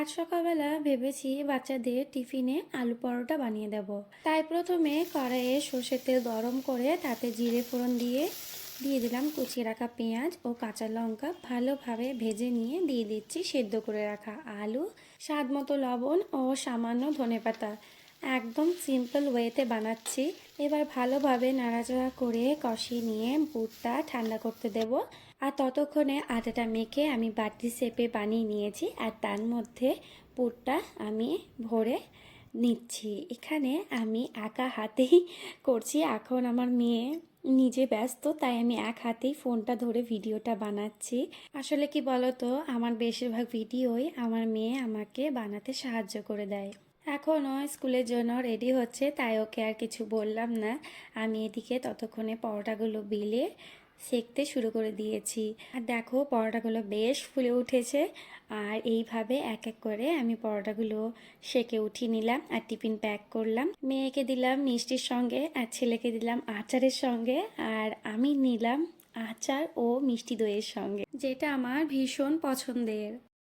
আজ সকালবেলা ভেবেছি বাচ্চাদের টিফিনে আলু পরোটা বানিয়ে দেব। তাই প্রথমে কড়াইয়ে সর্ষের তেল গরম করে তাতে জিরে ফোড়ন দিয়ে দিলাম কুচিয়ে রাখা পেঁয়াজ ও কাঁচা লঙ্কা। ভালোভাবে ভেজে নিয়ে দিয়ে দিচ্ছি সেদ্ধ করে রাখা আলু, স্বাদ মতো লবণ ও সামান্য ধনেপাতা। একদম সিম্পল ওয়েতে বানাচ্ছি। এবার ভালোভাবে নাড়াচাড়া করে কষিয়ে নিয়ে পুরটা ঠান্ডা করতে দেব। আর ততক্ষণে আটাটা মেখে আমি বাটি শেপে বানিয়ে নিয়েছি, আর তার মধ্যে পুরটা আমি ভরে নিচ্ছি। এখানে আমি একা হাতেই করছি। এখন আমার মেয়ে নিজে ব্যস্ত, তাই আমি এক হাতেই ফোনটা ধরে ভিডিওটা বানাচ্ছি। আসলে কি বলতো, আমার বেশিরভাগ ভিডিওই আমার মেয়ে আমাকে বানাতে সাহায্য করে দেয়। এখনও স্কুলের জন্য রেডি হচ্ছে, তাই ওকে আর কিছু বললাম না। আমি এদিকে ততক্ষণে পরোটাগুলো বেলে সেঁকতে শুরু করে দিয়েছি। আর দেখো পরোটাগুলো বেশ ফুলে উঠেছে। আর এইভাবে এক এক করে আমি পরোটাগুলো সেঁকে উঠিয়ে নিলাম আর টিফিন প্যাক করলাম। মেয়েকে দিলাম মিষ্টির সঙ্গে আর ছেলেকে দিলাম আচারের সঙ্গে, আর আমি নিলাম আচার ও মিষ্টি দইয়ের সঙ্গে, যেটা আমার ভীষণ পছন্দের।